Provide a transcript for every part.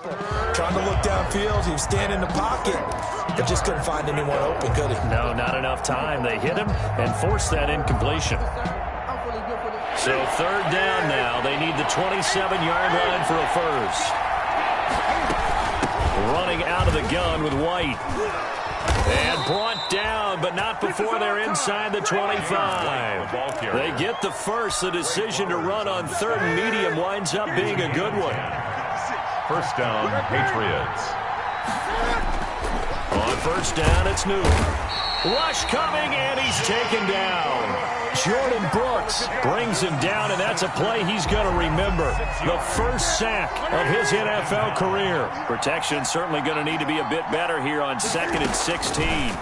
Trying to look downfield. He was standing in the pocket, but just couldn't find anyone open, could he? No, not enough time. They hit him and forced that incompletion. So third down now. They need the 27-yard line for a first. Running out of the gun with White. And brought down, but not before they're inside the 25. They get the first. The decision to run on third and medium winds up being a good one. First down, Patriots. On first down, it's Newton. Rush coming, and he's taken down. Jordan Brooks brings him down, and that's a play he's going to remember. The first sack of his NFL career. Protection certainly going to need to be a bit better here on 2nd and 16.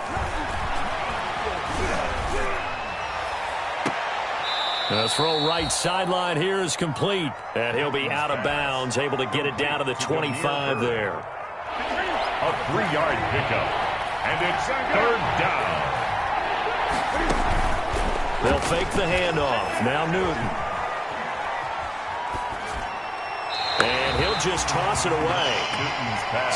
The throw right sideline here is complete, and he'll be out of bounds, able to get it down to the 25 there. A 3-yard pickup, and it's third down. They'll fake the handoff. Now Newton. And he'll just toss it away.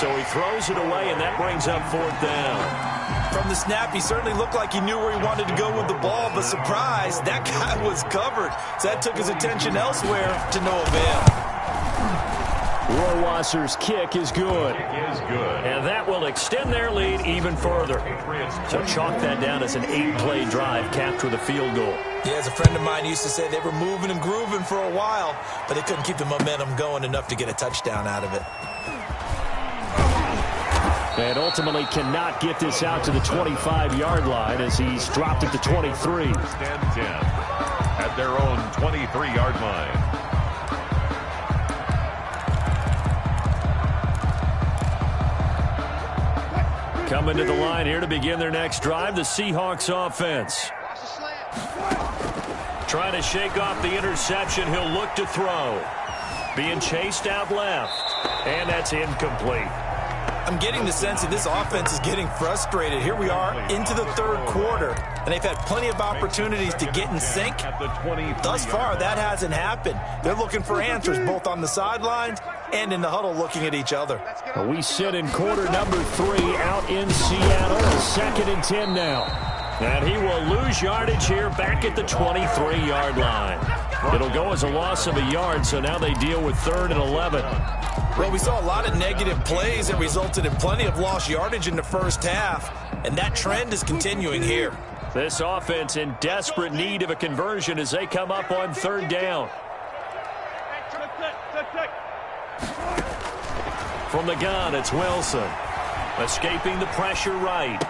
So he throws it away, and that brings up fourth down. From the snap, he certainly looked like he knew where he wanted to go with the ball, but surprise, that guy was covered. So that took his attention elsewhere to no avail. Rohrwasser's kick is good. And that will extend their lead even further. So chalk that down as an 8-play drive capped with a field goal. Yeah, as a friend of mine used to say, they were moving and grooving for a while, but they couldn't keep the momentum going enough to get a touchdown out of it. And ultimately cannot get this out to the 25-yard line as he's dropped it to 23. Stand 10 at their own 23-yard line. Coming to the line here to begin their next drive, the Seahawks offense. Trying to shake off the interception, he'll look to throw. Being chased out left, and that's incomplete. I'm getting the sense that this offense is getting frustrated. Here we are into the third quarter, and they've had plenty of opportunities to get in sync. Thus far, that hasn't happened. They're looking for answers both on the sidelines and in the huddle looking at each other. We sit in quarter number 3 out in Seattle. 2nd and 10 now. And he will lose yardage here back at the 23-yard line. It'll go as a loss of a yard, so now they deal with 3rd and 11. Well, we saw a lot of negative plays that resulted in plenty of lost yardage in the first half, and that trend is continuing here. This offense in desperate need of a conversion as they come up on 3rd down. From the gun, it's Wilson. Escaping the pressure right.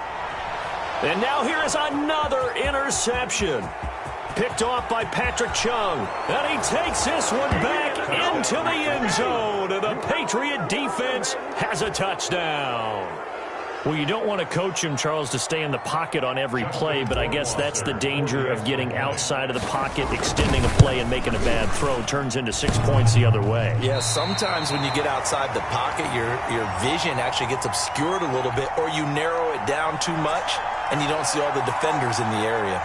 And now here is another interception. Picked off by Patrick Chung. And he takes this one back into the end zone. And the Patriot defense has a touchdown. Well, you don't want to coach him, Charles, to stay in the pocket on every play, but I guess that's the danger of getting outside of the pocket, extending a play, and making a bad throw. Turns into 6 points the other way. Yeah, sometimes when you get outside the pocket, your vision actually gets obscured a little bit, or you narrow it down too much, and you don't see all the defenders in the area.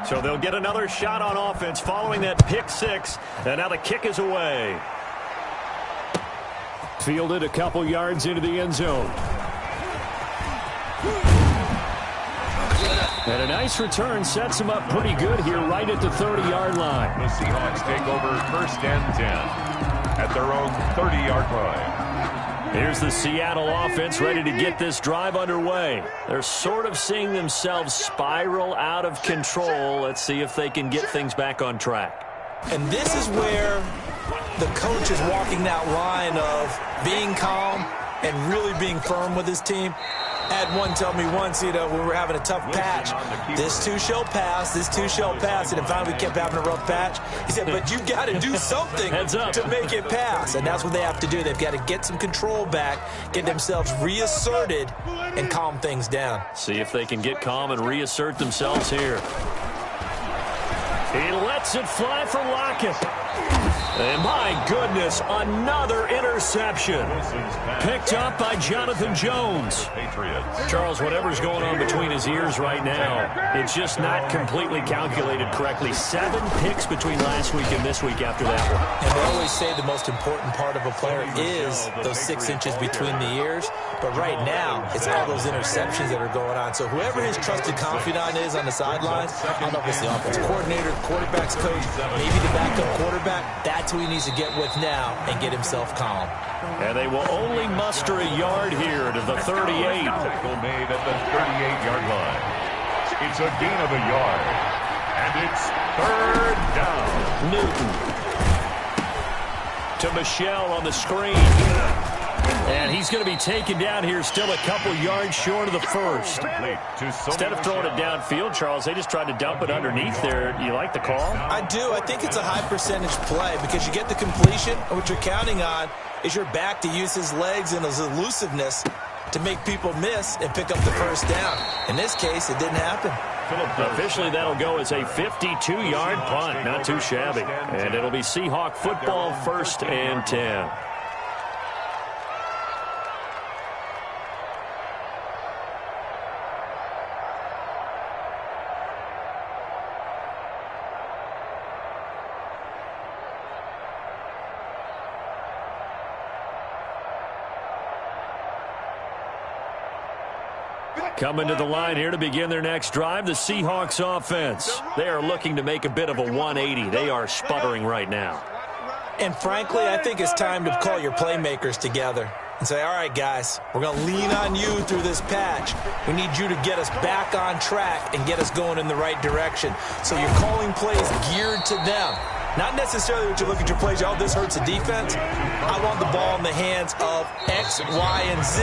So they'll get another shot on offense following that pick 6. And now the kick is away. Fielded a couple yards into the end zone. And a nice return sets them up pretty good here right at the 30-yard line. The Seahawks take over 1st and 10 at their own 30-yard line. Here's the Seattle offense ready to get this drive underway. They're sort of seeing themselves spiral out of control. Let's see if they can get things back on track. And this is where the coach is walking that line of being calm and really being firm with his team. Had one tell me once, when we were having a tough patch, this too shall pass, this too shall pass, and then finally we kept having a rough patch. He said, but you've got to do something to make it pass, and that's what they have to do. They've got to get some control back, get themselves reasserted, and calm things down. See if they can get calm and reassert themselves here. He lets it fly for Lockett. And my goodness, another interception. Picked up by Jonathan Jones. Charles, whatever's going on between his ears right now, it's just not completely calculated correctly. 7 picks between last week and this week after that one. And they always say the most important part of a player is those 6 inches between the ears. But right now, it's all those interceptions that are going on. So whoever his trusted confidant is on the sidelines, I don't know if it's the offense coordinator, quarterback's coach, maybe the backup quarterback, that's who he needs to get with now and get himself calm. And they will only muster a yard here to the 38. Tackle made at the 38-yard line. It's a gain of a yard. And it's 3rd down. Newton. To Michelle on the screen. And he's going to be taken down here, still a couple yards short of the first. Instead of throwing it downfield, Charles, they just tried to dump it underneath there. Do you like the call? I do. I think it's a high percentage play because you get the completion, and what you're counting on is your back to use his legs and his elusiveness to make people miss and pick up the first down. In this case, it didn't happen. Officially, that'll go as a 52-yard punt. Not too shabby. And it'll be Seahawk football, 1st and 10. Coming to the line here to begin their next drive, the Seahawks offense. They are looking to make a bit of a 180. They are sputtering right now. And frankly, I think it's time to call your playmakers together and say, all right, guys, we're going to lean on you through this patch. We need you to get us back on track and get us going in the right direction. So you're calling plays geared to them. Not necessarily what you look at your plays, oh, this hurts the defense. I want the ball in the hands of X, Y, and Z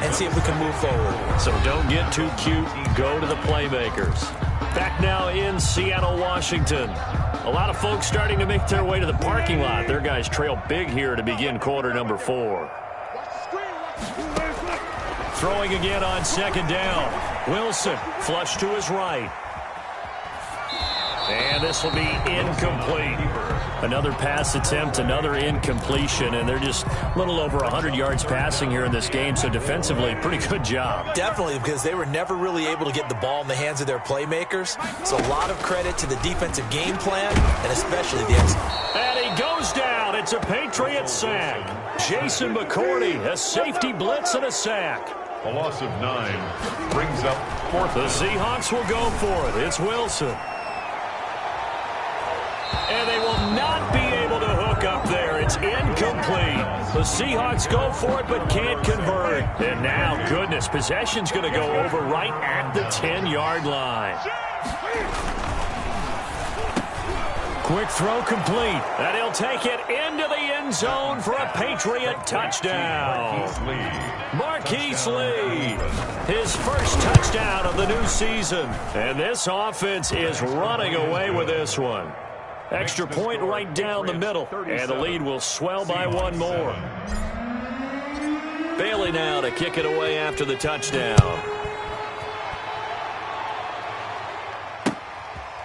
and see if we can move forward. So don't get too cute. Go to the playmakers. Back now in Seattle, Washington. A lot of folks starting to make their way to the parking lot. Their guys trail big here to begin quarter number 4. Throwing again on 2nd down. Wilson flush to his right. And this will be incomplete. Another pass attempt, another incompletion, and they're just a little over 100 yards passing here in this game, so defensively, pretty good job. Definitely, because they were never really able to get the ball in the hands of their playmakers. So a lot of credit to the defensive game plan, and especially the execution. And he goes down. It's a Patriot sack. Jason McCourty, a safety blitz and a sack. A loss of 9 brings up 4th. The Seahawks will go for it. It's Wilson. And they will not be able to hook up there. It's incomplete. The Seahawks go for it but can't convert. And now, goodness, possession's going to go over right at the 10-yard line. Quick throw complete. And he'll take it into the end zone for a Patriot touchdown. Marquise Lee, his first touchdown of the new season. And this offense is running away with this one. Extra point right down the middle, and the lead will swell by 1 more. Bailey now to kick it away after the touchdown.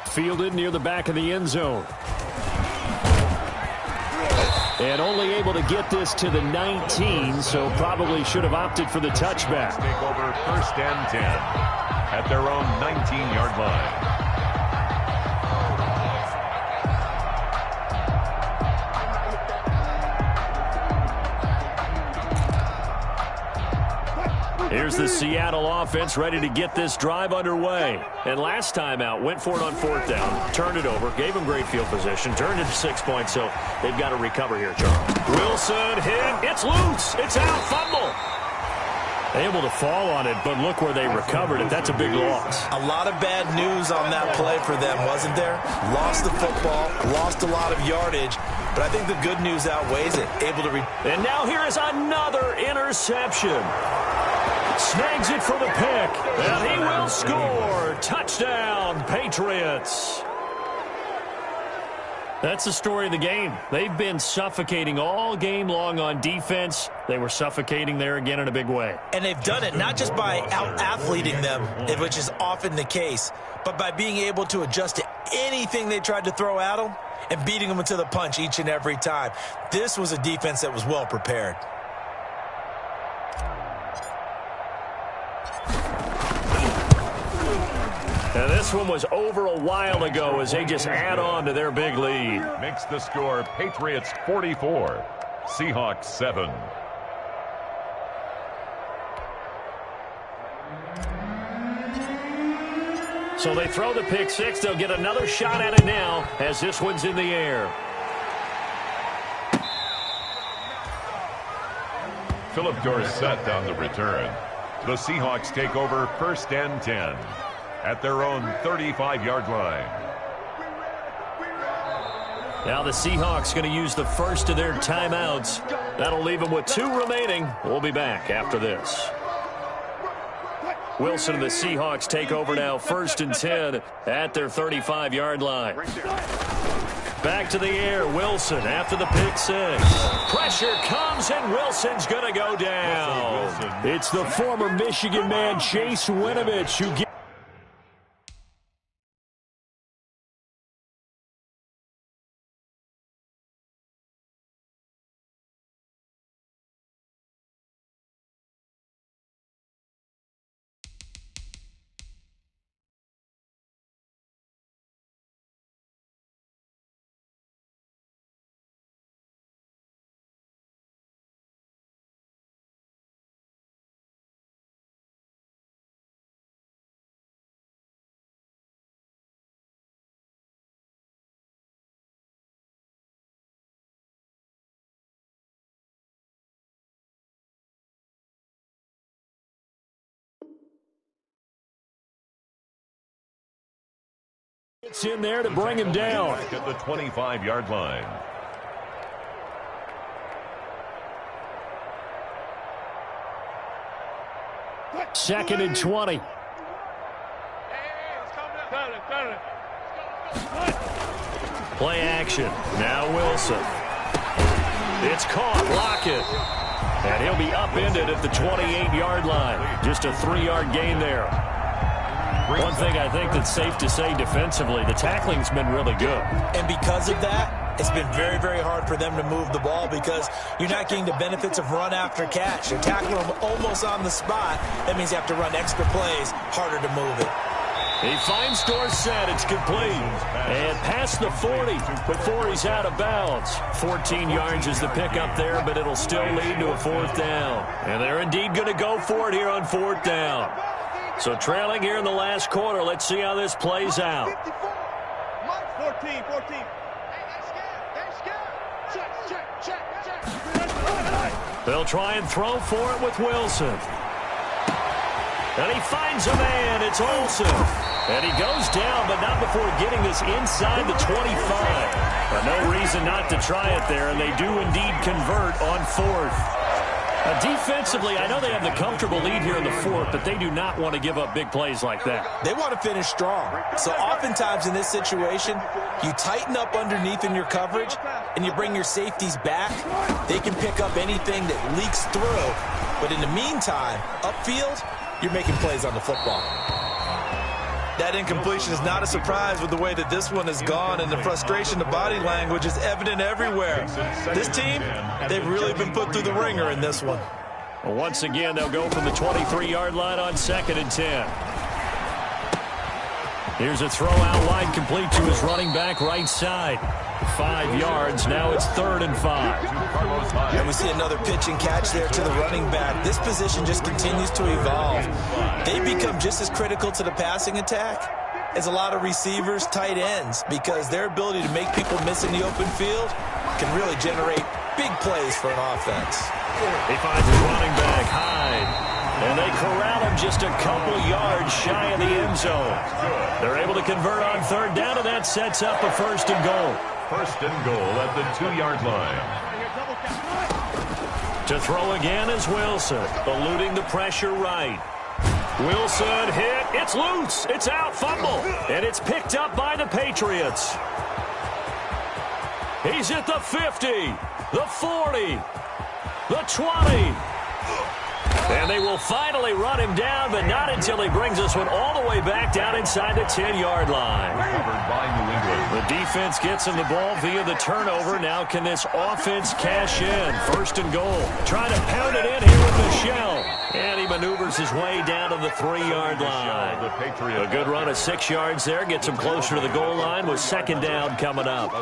Fielded near the back of the end zone. And only able to get this to the 19, so probably should have opted for the touchback. Take over 1st and 10 at their own 19-yard line. Here's the Seattle offense ready to get this drive underway. And last time out, went for it on 4th down, turned it over, gave them great field position, turned it to 6 points, so they've got to recover here, Charles. Wilson hit. It's loose. It's out. Fumble. Able to fall on it, but look where they recovered it. That's a big loss. A lot of bad news on that play for them, wasn't there? Lost the football, lost a lot of yardage, but I think the good news outweighs it. Able to and now here is another interception. Snags it for the pick, and he will score. Touchdown, Patriots. That's the story of the game. They've been suffocating all game long on defense. They were suffocating there again in a big way. And they've done it not just by out-athleting them, which is often the case, but by being able to adjust to anything they tried to throw at them and beating them into the punch each and every time. This was a defense that was well prepared. And this one was over a while ago as they just add on to their big lead. Makes the score Patriots 44, Seahawks 7. So they throw the pick six. They'll get another shot at it now as this one's in the air. Philip Dorsett on the return. The Seahawks take over 1st and 10 at their own 35-yard line. Now the Seahawks going to use the first of their timeouts. That'll leave them with 2 remaining. We'll be back after this. Wilson and the Seahawks take over now 1st and 10 at their 35-yard line. Back to the air, Wilson after the pick six. Pressure comes, and Wilson's going to go down. It's the former Michigan man, Chase Winovich, who gets... It's in there to bring him down. At the 25-yard line. Second and 20. Play action. Now Wilson. It's caught. Lockett. And he'll be upended at the 28-yard line. Just a 3-yard gain there. One thing I think that's safe to say defensively, the tackling's been really good. And because of that, it's been very, very hard for them to move the ball because you're not getting the benefits of run after catch. You're tackling them almost on the spot. That means you have to run extra plays, harder to move it. He finds Dorsett. It's complete. And past the 40 before he's out of bounds. 14 yards is the pickup there, but it'll still lead to a 4th down. And they're indeed going to go for it here on 4th down. So trailing here in the last quarter. Let's see how this plays out. 14. They'll try and throw for it with Wilson. And he finds a man. It's Olsen. And he goes down, but not before getting this inside the 25. But no reason not to try it there, and they do indeed convert on 4th. Defensively, I know they have the comfortable lead here in the 4th, but they do not want to give up big plays like that. They want to finish strong. So oftentimes in this situation, you tighten up underneath in your coverage, and you bring your safeties back. They can pick up anything that leaks through. But in the meantime, upfield, you're making plays on the football. That incompletion is not a surprise with the way that this one has gone, and the frustration, the body language is evident everywhere. This team, they've really been put through the ringer in this one. Well, once again, they'll go from the 23-yard line on 2nd and 10. Here's a throw out wide, complete to his running back right side. 5 yards. Now it's 3rd and 5. And we see another pitch and catch there to the running back. This position just continues to evolve. They become just as critical to the passing attack as a lot of receivers, tight ends, because their ability to make people miss in the open field can really generate big plays for an offense. He finds his running back, Hyde. And they corral him just a couple yards shy of the end zone. They're able to convert on 3rd down, and that sets up a 1st and goal. 1st and goal at the 2-yard line. To throw again is Wilson, eluding the pressure right. Wilson hit. It's loose. It's out. Fumble. And it's picked up by the Patriots. He's at the 50, the 40, the 20. And they will finally run him down, but not until he brings this one all the way back down inside the 10-yard line. Recovered by New England. The defense gets him the ball via the turnover. Now can this offense cash in? First and goal. Trying to pound it in here with Michelle. And he maneuvers his way down to the 3-yard line. A good run of 6 yards there. Gets him closer to the goal line with second down coming up.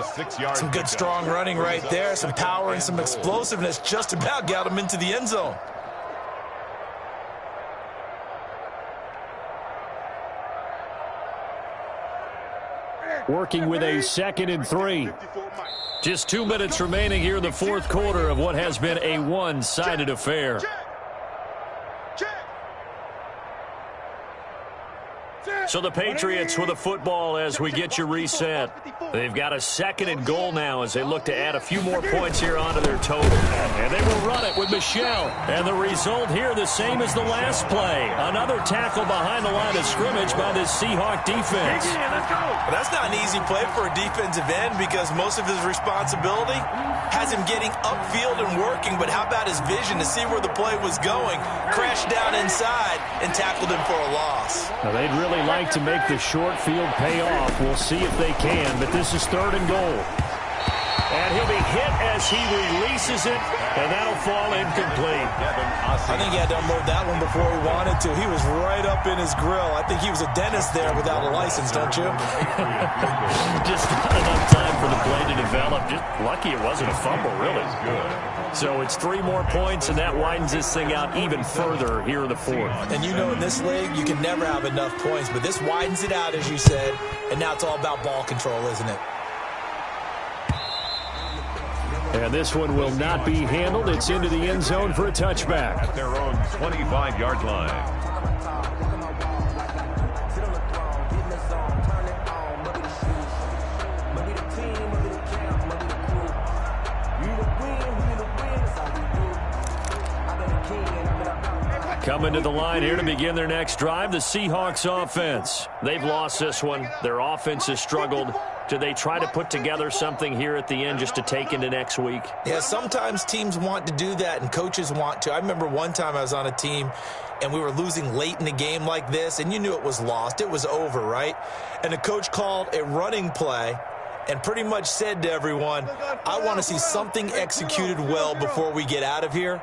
Some good strong running right there. Some power and some explosiveness just about got him into the end zone. Working with a 2nd and 3. Just 2 minutes remaining here in the fourth quarter of what has been a one-sided affair. So the Patriots with a football as we get you reset. They've got a 2nd and goal now as they look to add a few more points here onto their total. And they will run it with Michelle. And the result here the same as the last play. Another tackle behind the line of scrimmage by this Seahawk defense. Well, that's not an easy play for a defensive end because most of his responsibility has him getting upfield and working. But how about his vision to see where the play was going? Crashed down inside and tackled him for a loss. Now, they'd really like to make the short field pay off. We'll see if they can, but this is 3rd and goal. And he'll be hit as he releases it, and that'll fall incomplete. I think he had to unload that one before he wanted to. He was right up in his grill. I think he was a dentist there without a license, don't you? Just not enough time for the play to develop. Just lucky it wasn't a fumble, really. So it's 3 more points, and that widens this thing out even further here in the fourth. And you know in this league, you can never have enough points, but this widens it out, as you said, and now it's all about ball control, isn't it? And this one will not be handled. It's into the end zone for a touchback. At their own 25-yard line. Coming to the line here to begin their next drive, the Seahawks offense. They've lost this one. Their offense has struggled. Do they try to put together something here at the end just to take into next week? Yeah, sometimes teams want to do that and coaches want to. I remember one time I was on a team and we were losing late in the game like this, and you knew it was lost. It was over, right? And the coach called a running play and pretty much said to everyone, I want to see something executed well before we get out of here.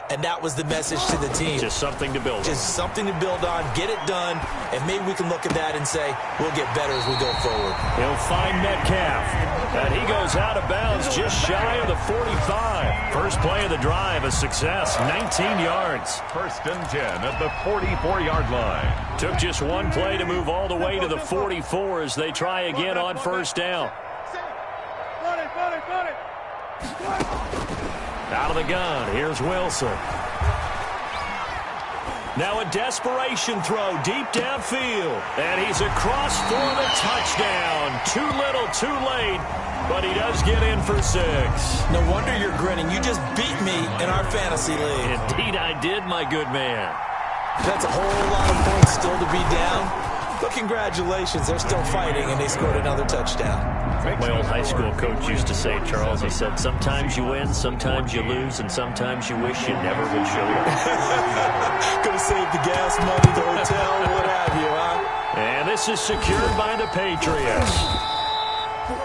And that was the message to the team. Just something to build on. Just something to build on, get it done, and maybe we can look at that and say, we'll get better as we go forward. He'll find Metcalf. And he goes out of bounds just shy of the 45. First play of the drive, a success, 19 yards. 1st and 10 at the 44-yard line. Took just one play to move all the way to the 44 as they try again on first down. Out of the gun, here's Wilson. Now a desperation throw deep downfield. And he's across for the touchdown. Too little, too late, but he does get in for 6. No wonder you're grinning. You just beat me in our fantasy league. Indeed I did, my good man. That's a whole lot of points still to be down. But congratulations, they're still fighting, and they scored another touchdown. My old high school coach used to say, Charles, he said, sometimes you win, sometimes you lose, and sometimes you wish you never would show up. Gonna save the gas money, the hotel, what have you, huh? And this is secured by the Patriots.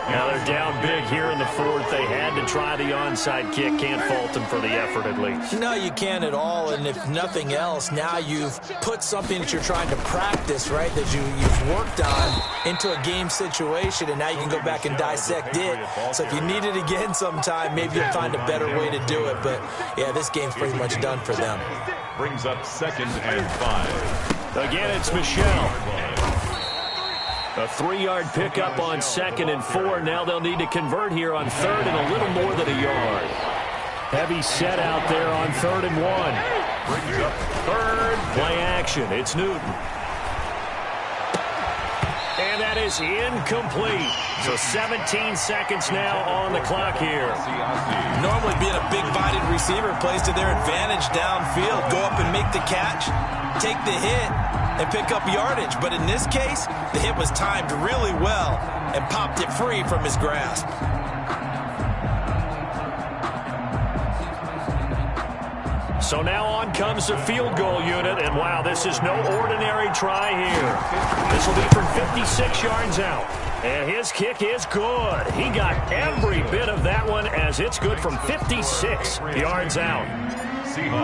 Now they're down big here in the fourth. They had to try the onside kick. Can't fault them for the effort at least. No, you can't at all. And if nothing else, now you've put something that you're trying to practice, right, that you've worked on into a game situation, and now you can go back and dissect it. So if you need it again sometime, maybe you'll find a better way to do it. But, yeah, this game's pretty much done for them. Brings up 2nd and 5. Again, it's Michelle. A 3-yard pickup on 2nd and 4. Now they'll need to convert here on 3rd and a little more than a yard. Heavy set out there on 3rd and 1. Brings up 3rd. Play action. It's Newton. And that is incomplete. So 17 seconds now on the clock here. Normally being a big-bodied receiver plays to their advantage downfield. Go up and make the catch, take the hit, and pick up yardage. But in this case, the hit was timed really well and popped it free from his grasp. So now on comes the field goal unit, and wow, this is no ordinary try here. This will be from 56 yards out, and his kick is good. He got every bit of that one as it's good from 56 yards out.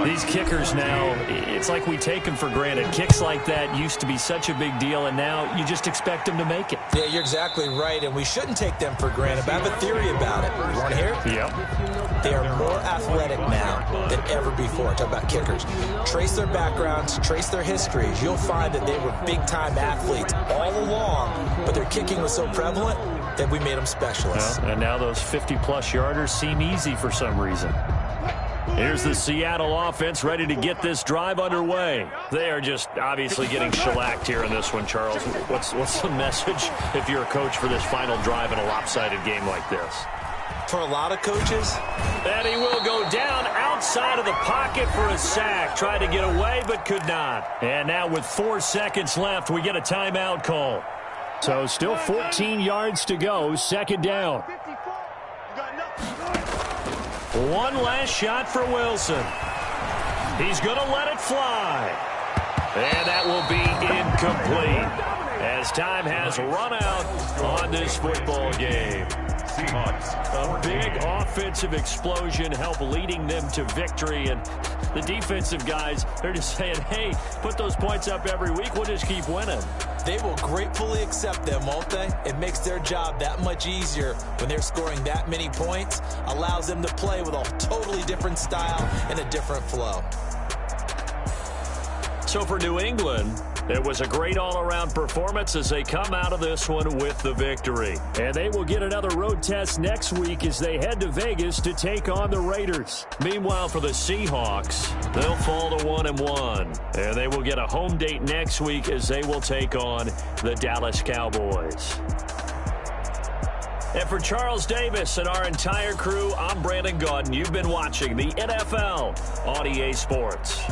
These kickers now, it's like we take them for granted. Kicks like that used to be such a big deal, and now you just expect them to make it. Yeah, you're exactly right, and we shouldn't take them for granted. But I have a theory about it. You want to hear it? Yep. They are more athletic now than ever before. Talk about kickers. Trace their backgrounds, trace their histories. You'll find that they were big-time athletes all along, but their kicking was so prevalent that we made them specialists. Well, and now those 50-plus yarders seem easy for some reason. Here's the Seattle offense ready to get this drive underway. They are just obviously getting shellacked here in this one, Charles. What's the message if you're a coach for this final drive in a lopsided game like this? For a lot of coaches. And he will go down outside of the pocket for a sack. Tried to get away but could not. And now with 4 seconds left, we get a timeout call. So still 14 yards to go, second down. One last shot for Wilson. He's going to let it fly. And that will be incomplete as time has run out on this football game. A big offensive explosion helped leading them to victory. And the defensive guys, they're just saying, hey, put those points up every week. We'll just keep winning. They will gratefully accept them, won't they? It makes their job that much easier when they're scoring that many points. Allows them to play with a totally different style and a different flow. So for New England, it was a great all-around performance as they come out of this one with the victory. And they will get another road test next week as they head to Vegas to take on the Raiders. Meanwhile, for the Seahawks, they'll fall to 1-1. And they will get a home date next week as they will take on the Dallas Cowboys. And for Charles Davis and our entire crew, I'm Brandon Gaudin. You've been watching the NFL on EA Sports.